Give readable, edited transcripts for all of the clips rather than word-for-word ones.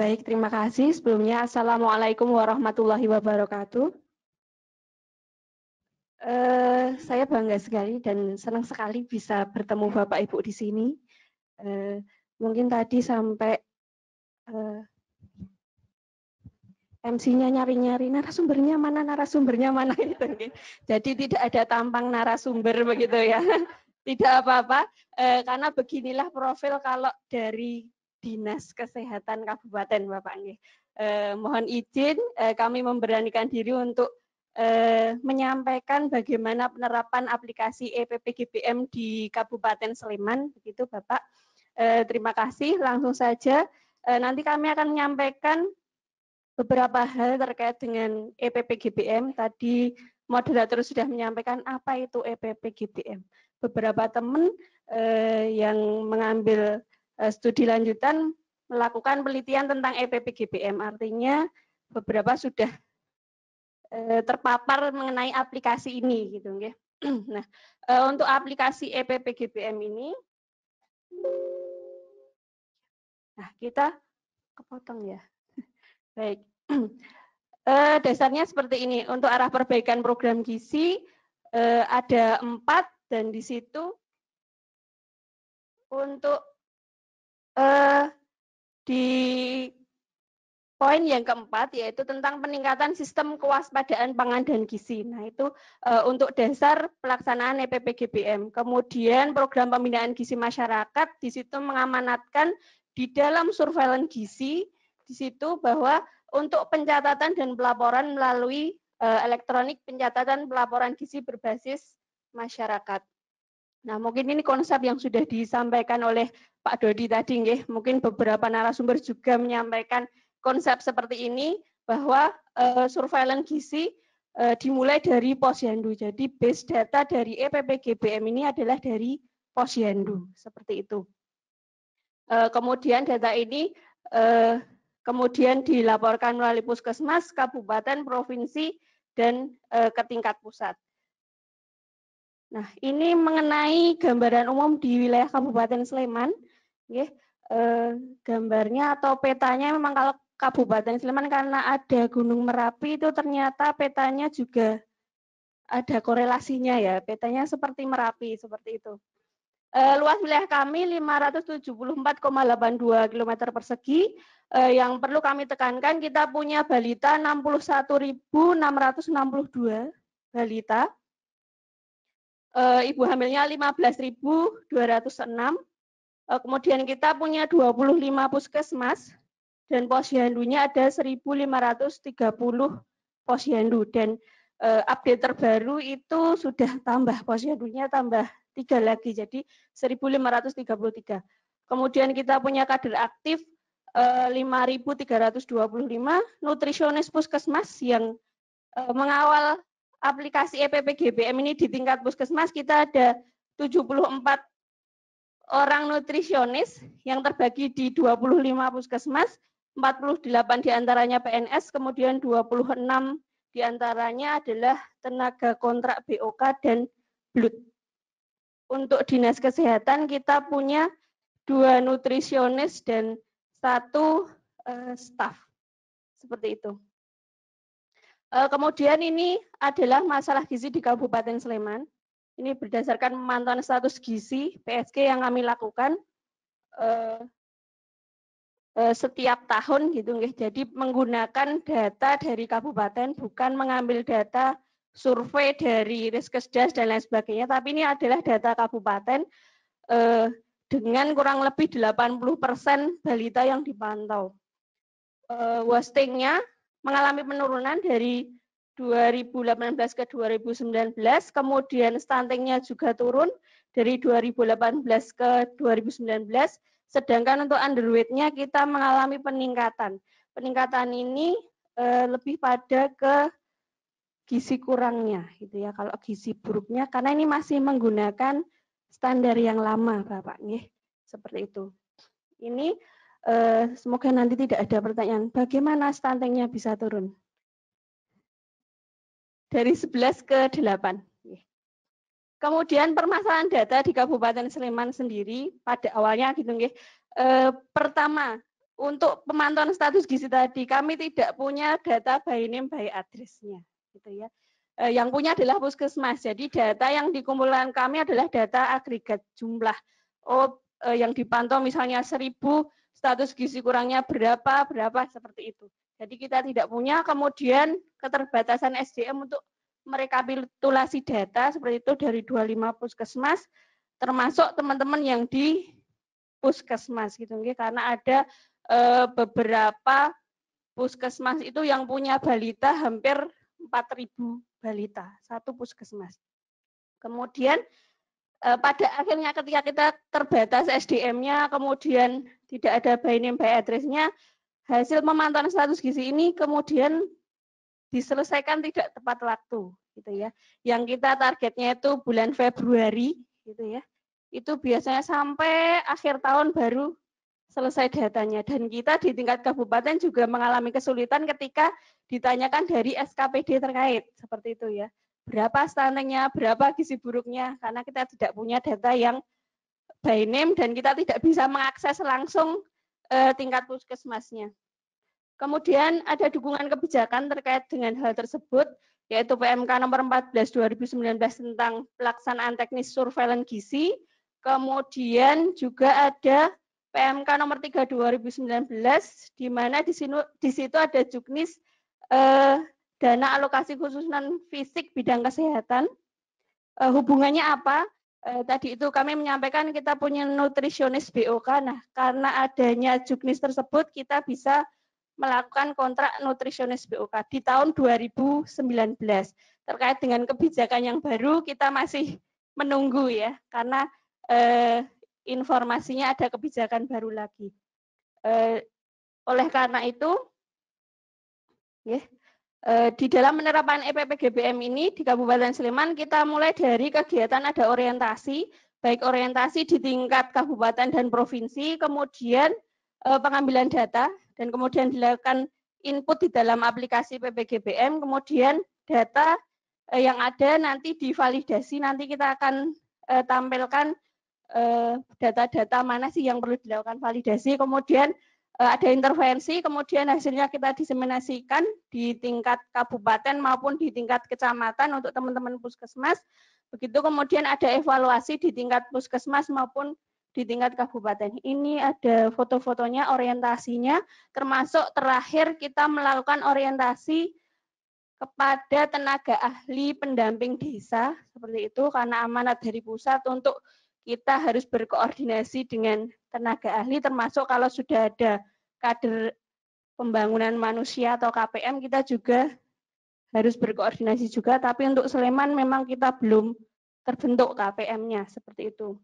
Baik, terima kasih. Sebelumnya, Assalamualaikum warahmatullahi wabarakatuh. Saya bangga sekali dan senang sekali bisa bertemu Bapak Ibu di sini. Mungkin tadi sampai MC-nya nyari-nyari narasumbernya mana gitu. Jadi tidak ada tampang narasumber begitu ya. Tidak apa-apa, karena beginilah profil kalau dari Dinas Kesehatan Kabupaten Bapak. Mohon izin kami memberanikan diri untuk menyampaikan bagaimana penerapan aplikasi EPPGBM di Kabupaten Sleman, begitu Bapak. Terima kasih, langsung saja. Nanti kami akan menyampaikan beberapa hal terkait dengan EPPGBM. Tadi moderator sudah menyampaikan apa itu EPPGBM. Beberapa teman yang mengambil studi lanjutan melakukan penelitian tentang EPPGBM. Artinya beberapa sudah terpapar mengenai aplikasi ini gitu nggih. Nah, untuk aplikasi EPPGBM ini kita kepotong ya. Baik. Dasarnya seperti ini. Untuk arah perbaikan program gizi ada 4 dan di situ untuk di poin yang keempat yaitu tentang peningkatan sistem kewaspadaan pangan dan gizi. Nah, itu untuk dasar pelaksanaan EPPGBM. Kemudian program pembinaan gizi masyarakat di situ mengamanatkan di dalam surveillance gizi di situ bahwa untuk pencatatan dan pelaporan melalui elektronik pencatatan pelaporan gizi berbasis masyarakat. Nah, mungkin ini konsep yang sudah disampaikan oleh Pak Dodi tadi, nggih. Mungkin beberapa narasumber juga menyampaikan konsep seperti ini, bahwa surveillance gizi dimulai dari Posyandu. Jadi base data dari EPPGBM ini adalah dari Posyandu, seperti itu. Kemudian data ini kemudian dilaporkan melalui puskesmas, kabupaten, provinsi, dan ke tingkat pusat. Nah, ini mengenai gambaran umum di wilayah Kabupaten Sleman. Gambarnya atau petanya memang kalau Kabupaten Sleman karena ada Gunung Merapi itu ternyata petanya juga ada korelasinya ya. Petanya seperti Merapi, seperti itu. Luas wilayah kami 574,82 km persegi. Yang perlu kami tekankan, kita punya balita 61.662 balita. Ibu hamilnya 15.206. Kemudian kita punya 25 puskesmas dan posyandunya ada 1.530 posyandu dan update terbaru itu sudah tambah posyandunya tambah 3 lagi jadi 1.533. Kemudian kita punya kader aktif 5.325 nutrisionis puskesmas yang mengawal aplikasi EPPGBM ini di tingkat puskesmas kita ada 74 orang nutrisionis yang terbagi di 25 puskesmas, 48 diantaranya PNS, kemudian 26 diantaranya adalah tenaga kontrak BOK dan BLUT. Untuk dinas kesehatan kita punya 2 nutrisionis dan 1 staf, seperti itu. Kemudian ini adalah masalah gizi di Kabupaten Sleman. Ini berdasarkan pemantauan status gizi PSG yang kami lakukan setiap tahun gitu. Jadi menggunakan data dari kabupaten, bukan mengambil data survei dari Riskesdas dan lain sebagainya, tapi ini adalah data kabupaten dengan kurang lebih 80% balita yang dipantau. Wastingnya mengalami penurunan dari 2018 ke 2019, kemudian stuntingnya juga turun dari 2018 ke 2019, sedangkan untuk underweight-nya kita mengalami peningkatan. Peningkatan ini lebih pada ke gizi kurangnya, gitu ya. Kalau gizi buruknya, karena ini masih menggunakan standar yang lama, Bapak, seperti itu. Ini semoga nanti tidak ada pertanyaan, bagaimana stuntingnya bisa turun? Dari 11 ke 8. Kemudian permasalahan data di Kabupaten Sleman sendiri pada awalnya gitu nggih. Pertama, untuk pemantauan status gizi tadi, kami tidak punya data by name by address-nya, gitu ya. Yang punya adalah Puskesmas. Jadi data yang dikumpulkan kami adalah data agregat jumlah. Yang dipantau misalnya 1000, status gizi kurangnya berapa seperti itu. Jadi kita tidak punya, kemudian keterbatasan SDM untuk merekapitulasi data seperti itu dari 25 Puskesmas, termasuk teman-teman yang di Puskesmas gitu, karena ada beberapa Puskesmas itu yang punya balita hampir 4.000 balita, satu Puskesmas. Kemudian pada akhirnya ketika kita terbatas SDM-nya, kemudian tidak ada by name by address-nya, hasil pemantauan status gizi ini kemudian diselesaikan tidak tepat waktu, gitu ya. Yang kita targetnya itu bulan Februari, gitu ya. Itu biasanya sampai akhir tahun baru selesai datanya. Dan kita di tingkat kabupaten juga mengalami kesulitan ketika ditanyakan dari SKPD terkait, seperti itu ya. Berapa stuntingnya, berapa gizi buruknya, karena kita tidak punya data yang by name dan kita tidak bisa mengakses langsung tingkat puskesmasnya. Kemudian ada dukungan kebijakan terkait dengan hal tersebut, yaitu PMK nomor 14 2019 tentang pelaksanaan teknis surveillance gizi. Kemudian juga ada PMK nomor 3 2019 di mana di situ ada juknis dana alokasi khusus non fisik bidang kesehatan. Hubungannya apa? Tadi itu kami menyampaikan kita punya nutrisionis BOK. Nah, karena adanya juknis tersebut kita bisa melakukan kontrak nutrisionis BOK di tahun 2019. Terkait dengan kebijakan yang baru kita masih menunggu ya, karena informasinya ada kebijakan baru lagi. Oleh karena itu, di dalam penerapan EPPGBM ini di Kabupaten Sleman kita mulai dari kegiatan ada orientasi, baik orientasi di tingkat kabupaten dan provinsi, kemudian pengambilan data, dan kemudian dilakukan input di dalam aplikasi PPGBM, kemudian data yang ada nanti divalidasi, nanti kita akan tampilkan data-data mana sih yang perlu dilakukan validasi, kemudian ada intervensi, kemudian hasilnya kita diseminasikan di tingkat kabupaten maupun di tingkat kecamatan untuk teman-teman puskesmas. Begitu kemudian ada evaluasi di tingkat puskesmas maupun di tingkat kabupaten. Ini ada foto-fotonya, orientasinya, termasuk terakhir kita melakukan orientasi kepada tenaga ahli pendamping desa, seperti itu, karena amanat dari pusat untuk kita harus berkoordinasi dengan tenaga ahli, termasuk kalau sudah ada kader pembangunan manusia atau KPM, kita juga harus berkoordinasi juga, tapi untuk Sleman memang kita belum terbentuk KPM-nya, seperti itu.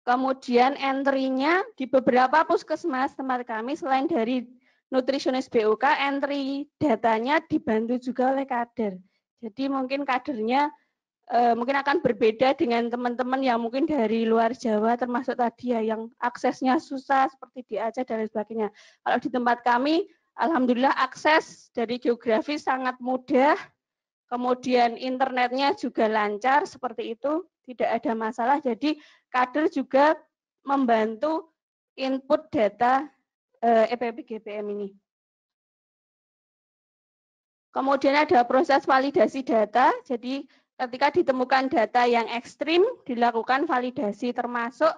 Kemudian entry-nya di beberapa puskesmas tempat kami, selain dari nutrisionis BOK, entry datanya dibantu juga oleh kader. Jadi mungkin kadernya mungkin akan berbeda dengan teman-teman yang mungkin dari luar Jawa, termasuk tadi ya yang aksesnya susah seperti di Aceh dan lain sebagainya. Kalau di tempat kami, alhamdulillah akses dari geografi sangat mudah, kemudian internetnya juga lancar seperti itu, tidak ada masalah. Jadi kader juga membantu input data EPPGBM ini. Kemudian ada proses validasi data, jadi ketika ditemukan data yang ekstrim, dilakukan validasi, termasuk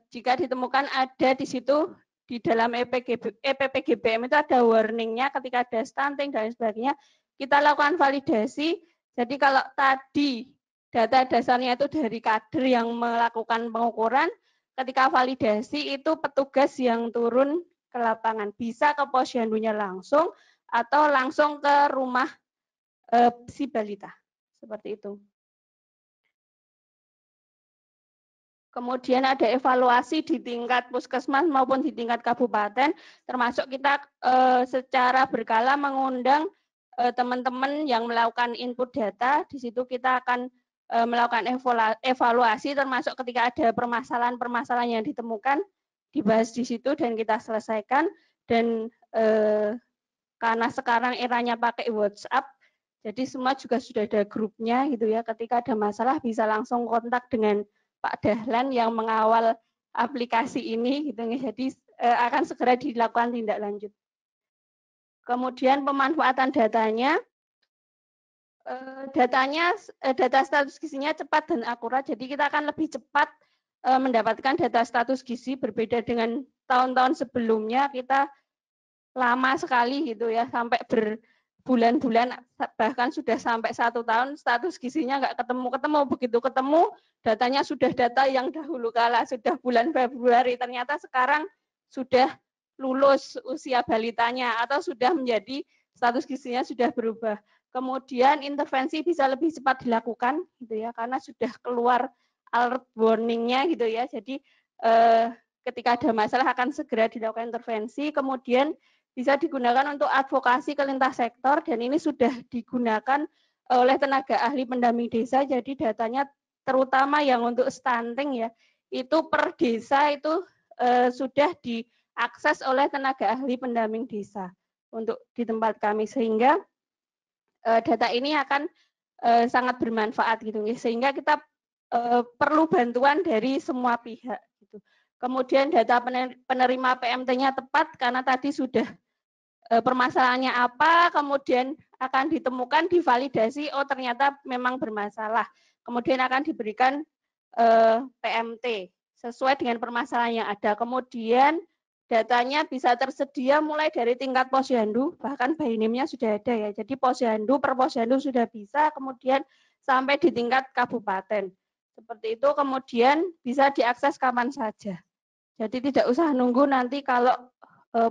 jika ditemukan ada di situ, di dalam EPPGBM itu ada warningnya ketika ada stunting dan sebagainya, kita lakukan validasi. Jadi kalau tadi data dasarnya itu dari kader yang melakukan pengukuran, ketika validasi itu petugas yang turun ke lapangan, bisa ke posyandunya langsung, atau langsung ke rumah si balita, seperti itu. Kemudian ada evaluasi di tingkat puskesmas maupun di tingkat kabupaten, termasuk kita secara berkala mengundang teman-teman yang melakukan input data. Di situ kita akan melakukan evaluasi, termasuk ketika ada permasalahan-permasalahan yang ditemukan, dibahas di situ dan kita selesaikan. Dan karena sekarang eranya pakai WhatsApp, jadi semua juga sudah ada grupnya gitu ya. Ketika ada masalah bisa langsung kontak dengan Pak Dahlan yang mengawal aplikasi ini gitu. Jadi akan segera dilakukan tindak lanjut. Kemudian pemanfaatan datanya, data status gizinya cepat dan akurat, jadi kita akan lebih cepat mendapatkan data status gizi, berbeda dengan tahun-tahun sebelumnya kita lama sekali gitu ya, sampai berbulan-bulan, bahkan sudah sampai 1 tahun status gizinya nggak ketemu. Begitu ketemu, datanya sudah data yang dahulu kala, sudah bulan Februari, ternyata sekarang sudah lulus usia balitanya atau sudah menjadi status gizinya sudah berubah. Kemudian intervensi bisa lebih cepat dilakukan gitu ya, karena sudah keluar alert warning-nya gitu ya. Jadi ketika ada masalah akan segera dilakukan intervensi. Kemudian bisa digunakan untuk advokasi ke lintas sektor, dan ini sudah digunakan oleh tenaga ahli pendamping desa. Jadi datanya terutama yang untuk stunting ya, itu per desa itu sudah diakses oleh tenaga ahli pendamping desa untuk di tempat kami, sehingga data ini akan sangat bermanfaat gitu, sehingga kita perlu bantuan dari semua pihak gitu. Kemudian data penerima PMT-nya tepat karena tadi sudah permasalahannya apa, kemudian akan ditemukan, divalidasi, oh ternyata memang bermasalah. Kemudian akan diberikan PMT sesuai dengan permasalahan yang ada. Kemudian datanya bisa tersedia mulai dari tingkat posyandu, bahkan BAINIM-nya sudah ada ya. Jadi posyandu per posyandu sudah bisa, kemudian sampai di tingkat kabupaten. Seperti itu, kemudian bisa diakses kapan saja. Jadi tidak usah nunggu nanti kalau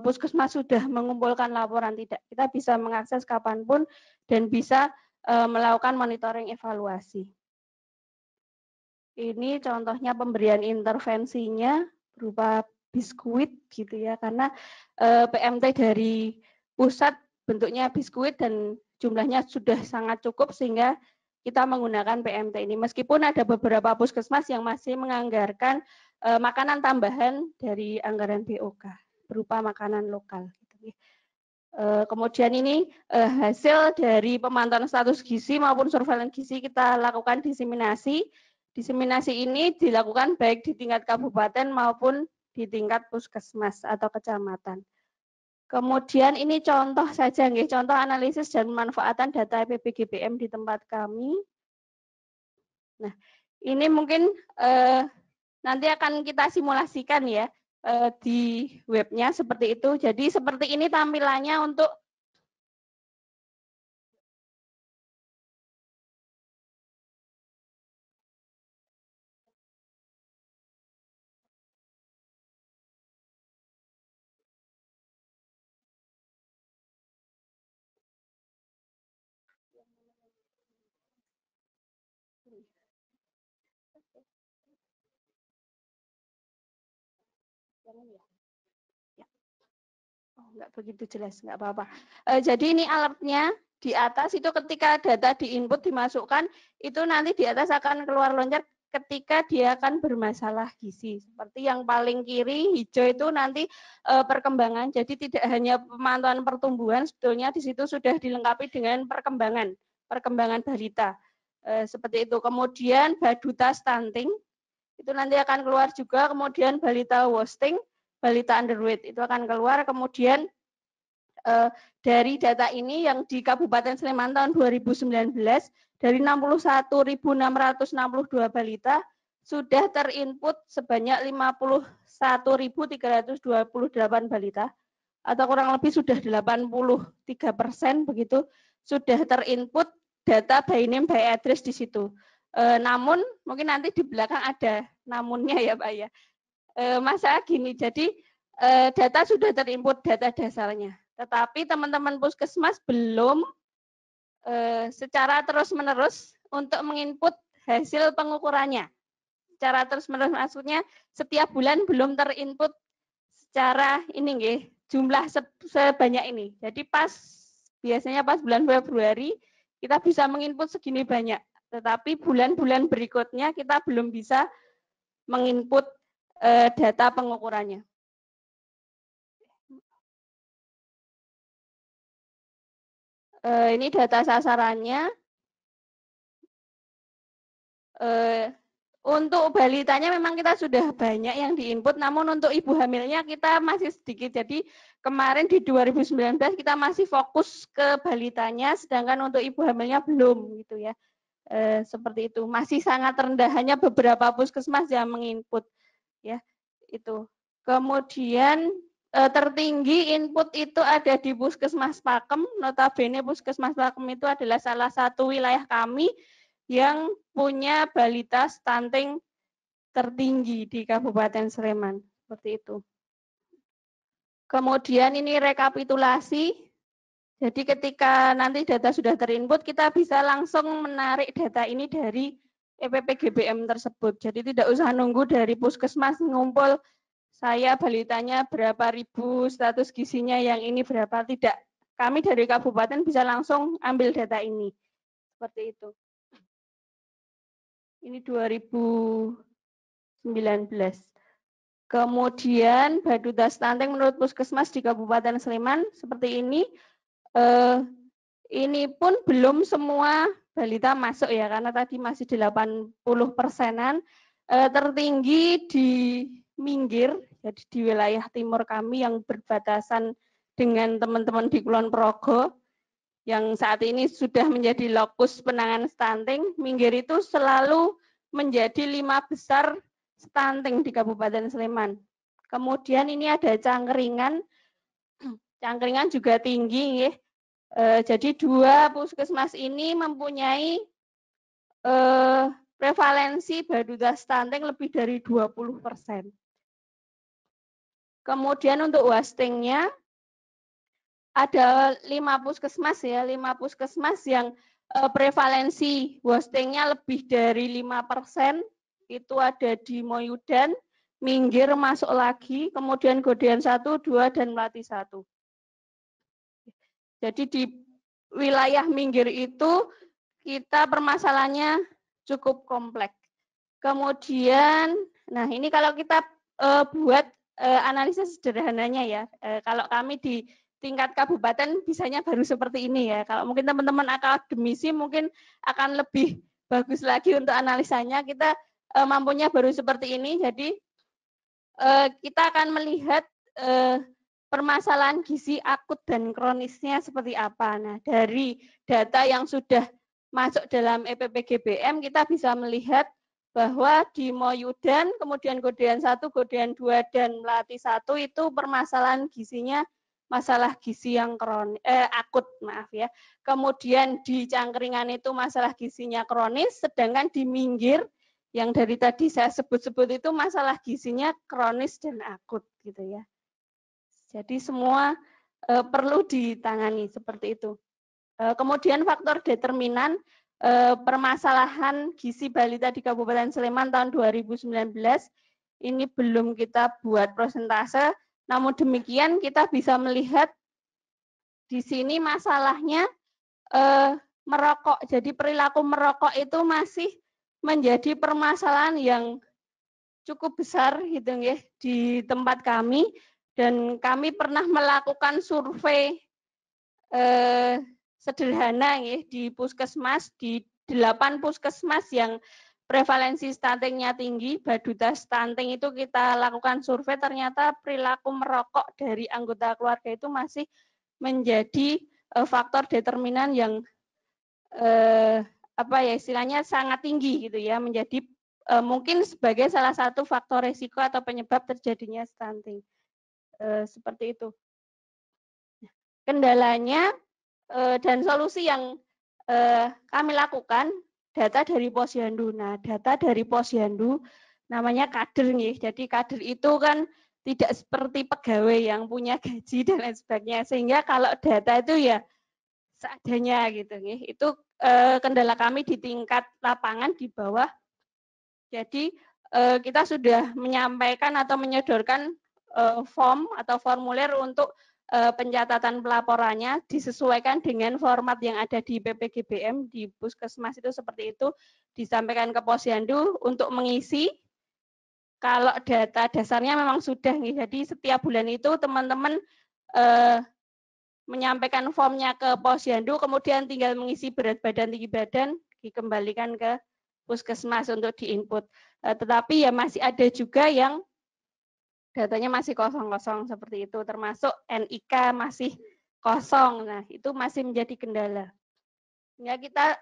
puskesmas sudah mengumpulkan laporan, tidak. Kita bisa mengakses kapanpun dan bisa melakukan monitoring evaluasi. Ini contohnya pemberian intervensinya berupa biskuit gitu ya, karena PMT dari pusat bentuknya biskuit dan jumlahnya sudah sangat cukup sehingga kita menggunakan PMT ini. Meskipun ada beberapa puskesmas yang masih menganggarkan makanan tambahan dari anggaran BOK berupa makanan lokal. Kemudian ini hasil dari pemantauan status gizi maupun surveillance gizi kita lakukan diseminasi. Diseminasi ini dilakukan baik di tingkat kabupaten maupun di tingkat puskesmas atau kecamatan. Kemudian ini contoh saja, contoh analisis dan pemanfaatan data PPGBM di tempat kami. Nah, ini mungkin nanti akan kita simulasikan ya di webnya seperti itu. Jadi seperti ini tampilannya untuk nggak begitu jelas, nggak apa-apa. Jadi ini alertnya di atas itu ketika data diinput dimasukkan, itu nanti di atas akan keluar loncat ketika dia akan bermasalah gizi. Seperti yang paling kiri hijau itu nanti perkembangan. Jadi tidak hanya pemantauan pertumbuhan, sebetulnya di situ sudah dilengkapi dengan perkembangan balita. Seperti itu. Kemudian baduta stunting itu nanti akan keluar juga. Kemudian balita wasting, balita underweight itu akan keluar. Kemudian dari data ini yang di Kabupaten Sleman tahun 2019 dari 61.662 balita sudah terinput sebanyak 51.328 balita atau kurang lebih sudah 83% begitu sudah terinput data BAINIM by address di situ. Namun mungkin nanti di belakang ada namunnya ya Pak ya. Masalah gini, jadi data sudah terinput data dasarnya, tetapi teman-teman puskesmas belum secara terus-menerus untuk menginput hasil pengukurannya. Secara terus-menerus maksudnya setiap bulan belum terinput secara ini nggih, jumlah sebanyak ini. Jadi biasanya pas bulan Februari kita bisa menginput segini banyak, tetapi bulan-bulan berikutnya kita belum bisa menginput data pengukurannya. Ini data sasarannya Untuk balitanya memang kita sudah banyak yang diinput, namun untuk ibu hamilnya kita masih sedikit. Jadi kemarin di 2019 kita masih fokus ke balitanya, sedangkan untuk ibu hamilnya belum gitu ya. Seperti itu, masih sangat rendah, hanya beberapa puskesmas yang menginput ya itu. Kemudian tertinggi input itu ada di Puskesmas Pakem, notabene Puskesmas Pakem itu adalah salah satu wilayah kami yang punya balita stunting tertinggi di Kabupaten Sleman, seperti itu. Kemudian ini rekapitulasi, jadi ketika nanti data sudah terinput, kita bisa langsung menarik data ini dari EPPGBM tersebut. Jadi tidak usah nunggu dari puskesmas ngumpul, saya balitanya berapa ribu, status gizinya yang ini berapa, tidak. Kami dari kabupaten bisa langsung ambil data ini. Seperti itu. Ini 2019. Kemudian Baduta stunting menurut puskesmas di Kabupaten Sleman seperti ini. Ini pun belum semua balita masuk ya, karena tadi masih 80%-an. Tertinggi di Minggir, jadi di wilayah timur kami yang berbatasan dengan teman-teman di Kulon Progo, yang saat ini sudah menjadi lokus penanganan stunting. Minggir itu selalu menjadi 5 besar stunting di Kabupaten Sleman. Kemudian ini ada Cangkeringan, Cangkeringan juga tinggi ya. Jadi 2 puskesmas ini mempunyai prevalensi Baduta stunting lebih dari 20%. Kemudian untuk wastingnya ada 5 puskesmas ya, 5 puskesmas yang prevalensi wastingnya lebih dari 5%. Itu ada di Moyudan, Minggir masuk lagi, kemudian Godean 1, 2, dan Melati 1. Jadi di wilayah Minggir itu kita permasalahannya cukup kompleks. Kemudian, nah ini kalau kita buat analisis sederhananya ya, kalau kami di tingkat kabupaten bisanya baru seperti ini ya. Kalau mungkin teman-teman akademisi mungkin akan lebih bagus lagi untuk analisanya. Kita mampunya baru seperti ini, jadi kita akan melihat permasalahan gizi akut dan kronisnya seperti apa. Nah, dari data yang sudah masuk dalam EPPGBM, kita bisa melihat bahwa di Moyudan, kemudian Godean 1, Godean 2, dan Melati 1 itu permasalahan gizinya masalah gizi yang akut, maaf ya. Kemudian di Cangkeringan itu masalah gizinya kronis, sedangkan di Minggir yang dari tadi saya sebut-sebut itu masalah gizinya kronis dan akut gitu ya. Jadi semua perlu ditangani seperti itu. Kemudian faktor determinan permasalahan gizi balita di Kabupaten Sleman tahun 2019 ini belum kita buat persentase, namun demikian kita bisa melihat di sini masalahnya merokok. Jadi perilaku merokok itu masih menjadi permasalahan yang cukup besar gitu ya di tempat kami, dan kami pernah melakukan survei sederhana ya di puskesmas, di 8 puskesmas yang prevalensi stuntingnya tinggi, Baduta stunting itu kita lakukan survei, ternyata perilaku merokok dari anggota keluarga itu masih menjadi faktor determinan yang apa ya istilahnya sangat tinggi gitu ya, menjadi mungkin sebagai salah satu faktor resiko atau penyebab terjadinya stunting. Seperti itu. Kendalanya dan solusi yang kami lakukan, data dari Posyandu. Nah, data dari Posyandu namanya kader nih. Jadi kader itu kan tidak seperti pegawai yang punya gaji dan lain sebagainya. Sehingga kalau data itu ya seadanya gitu nih. Itu kendala kami di tingkat lapangan di bawah. Jadi kita sudah menyampaikan atau menyodorkan form atau formulir untuk pencatatan pelaporannya disesuaikan dengan format yang ada di PPGBM di Puskesmas itu seperti itu, disampaikan ke Posyandu untuk mengisi. Kalau data dasarnya memang sudah nih, jadi setiap bulan itu teman-teman menyampaikan formnya ke Posyandu, kemudian tinggal mengisi berat badan, tinggi badan, dikembalikan ke Puskesmas untuk diinput. Tetapi ya masih ada juga yang datanya masih kosong-kosong seperti itu, termasuk NIK masih kosong. Nah, itu masih menjadi kendala. Ya, kita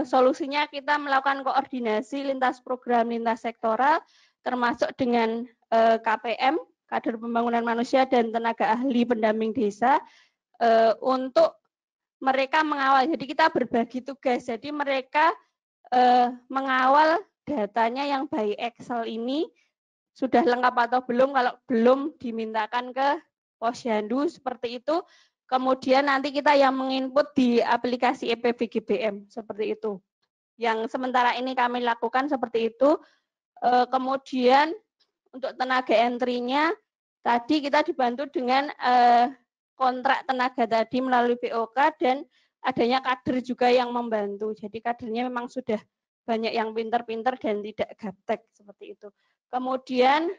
solusinya kita melakukan koordinasi lintas program, lintas sektoral, termasuk dengan KPM, Kader Pembangunan Manusia dan tenaga ahli pendamping desa, untuk mereka mengawal. Jadi kita berbagi tugas. Jadi mereka mengawal datanya yang by Excel ini sudah lengkap atau belum. Kalau belum, dimintakan ke Posyandu seperti itu. Kemudian nanti kita yang menginput di aplikasi EPBGBM seperti itu. Yang sementara ini kami lakukan seperti itu. Kemudian untuk tenaga entry-nya tadi kita dibantu dengan kontrak tenaga tadi melalui POK dan adanya kader juga yang membantu. Jadi kadernya memang sudah banyak yang pinter-pinter dan tidak gaptek seperti itu. Kemudian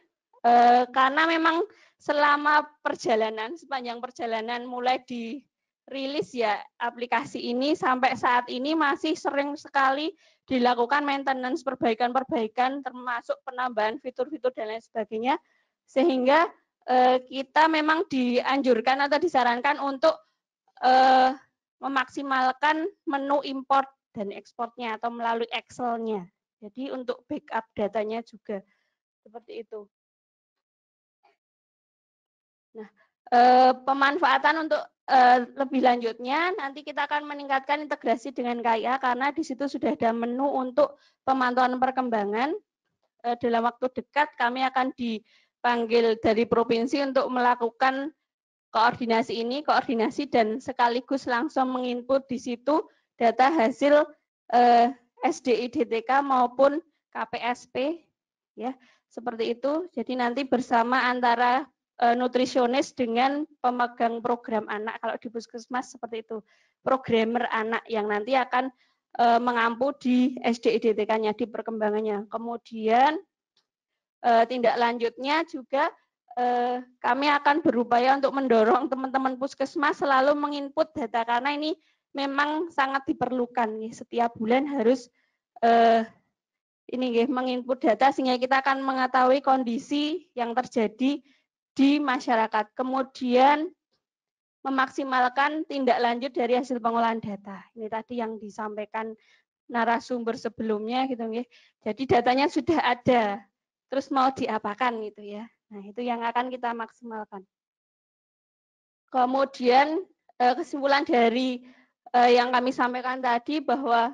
karena memang selama perjalanan, sepanjang perjalanan mulai dirilis ya aplikasi ini sampai saat ini masih sering sekali dilakukan maintenance, perbaikan-perbaikan termasuk penambahan fitur-fitur dan lain sebagainya, sehingga kita memang dianjurkan atau disarankan untuk memaksimalkan menu import dan ekspornya atau melalui Excel-nya. Jadi untuk backup datanya juga seperti itu. Nah, pemanfaatan untuk lebih lanjutnya nanti kita akan meningkatkan integrasi dengan KIA karena di situ sudah ada menu untuk pemantauan perkembangan. Dalam waktu dekat kami akan dipanggil dari provinsi untuk melakukan koordinasi dan sekaligus langsung menginput di situ data hasil SDI DTK maupun KPSP ya seperti itu. Jadi nanti bersama antara nutrisionis dengan pemegang program anak, kalau di puskesmas seperti itu, programmer anak yang nanti akan mengampu di SDI DTK-nya, di perkembangannya. Kemudian tindak lanjutnya juga kami akan berupaya untuk mendorong teman-teman puskesmas selalu menginput data karena ini memang sangat diperlukan. Setiap bulan harus menginput data sehingga kita akan mengetahui kondisi yang terjadi di masyarakat. Kemudian memaksimalkan tindak lanjut dari hasil pengolahan data. Ini tadi yang disampaikan narasumber sebelumnya gitu ya. Jadi datanya sudah ada. Terus mau diapakan gitu ya. Nah, itu yang akan kita maksimalkan. Kemudian kesimpulan dari yang kami sampaikan tadi bahwa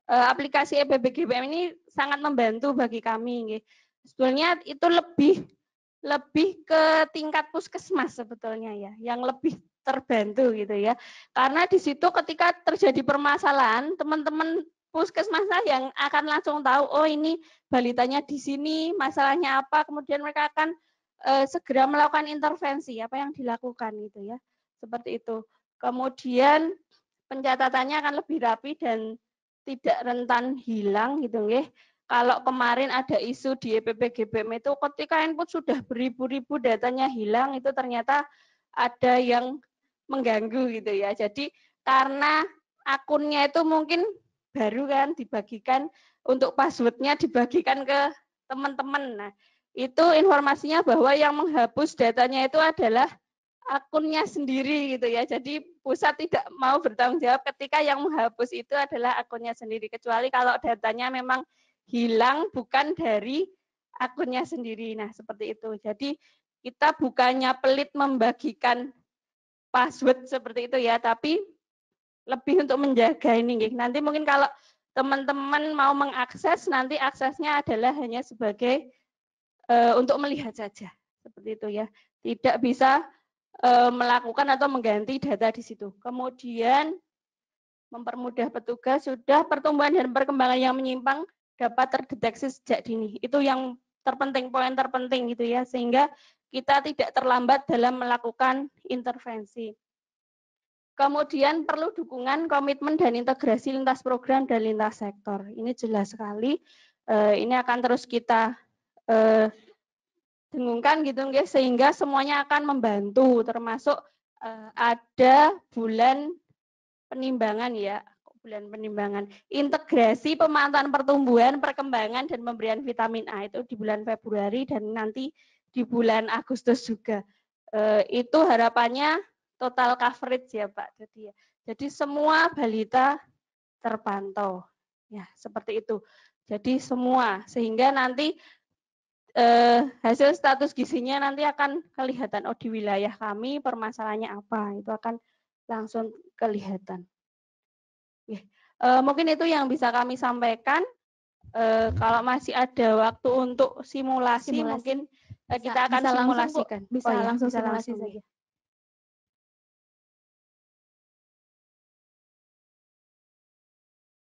aplikasi EPBGBM ini sangat membantu bagi kami. Sebetulnya itu lebih ke tingkat puskesmas sebetulnya ya, yang lebih terbantu gitu ya. Karena di situ ketika terjadi permasalahan, teman-teman puskesmas yang akan langsung tahu, oh ini balitanya di sini, masalahnya apa, kemudian mereka akan segera melakukan intervensi, apa yang dilakukan gitu ya. Seperti itu. Kemudian pencatatannya akan lebih rapi dan tidak rentan hilang gitu nggih. Kalau kemarin ada isu di EPBGBM itu ketika input sudah beribu-ribu datanya hilang itu ternyata ada yang mengganggu gitu ya. Jadi karena akunnya itu mungkin baru kan dibagikan untuk passwordnya dibagikan ke teman-teman. Nah, itu informasinya bahwa yang menghapus datanya itu adalah akunnya sendiri gitu ya. Jadi pusat tidak mau bertanggung jawab ketika yang menghapus itu adalah akunnya sendiri. Kecuali kalau datanya memang hilang bukan dari akunnya sendiri. Nah, seperti itu. Jadi kita bukannya pelit membagikan password seperti itu ya, tapi lebih untuk menjaga ini. Nanti mungkin kalau teman-teman mau mengakses, nanti aksesnya adalah hanya sebagai untuk melihat saja. Seperti itu ya. Tidak bisa melakukan atau mengganti data di situ. Kemudian mempermudah petugas, sudah pertumbuhan dan perkembangan yang menyimpang dapat terdeteksi sejak dini. Itu yang terpenting, poin terpenting gitu ya, sehingga kita tidak terlambat dalam melakukan intervensi. Kemudian perlu dukungan, komitmen, dan integrasi lintas program dan lintas sektor. Ini jelas sekali. Ini akan terus kita dengungkan gitu guys, sehingga semuanya akan membantu, termasuk ada bulan penimbangan ya, bulan penimbangan. Integrasi pemantauan pertumbuhan, perkembangan, dan pemberian vitamin A itu di bulan Februari dan nanti di bulan Agustus juga. Itu harapannya total coverage ya Pak. Jadi semua balita terpantau. Ya, seperti itu. Jadi semua, sehingga nanti hasil status gizinya nanti akan kelihatan, oh di wilayah kami permasalahannya apa, itu akan langsung kelihatan. Mungkin itu yang bisa kami sampaikan. Kalau masih ada waktu untuk simulasi. Mungkin kita akan simulasikan. Bisa langsung simulasi saja.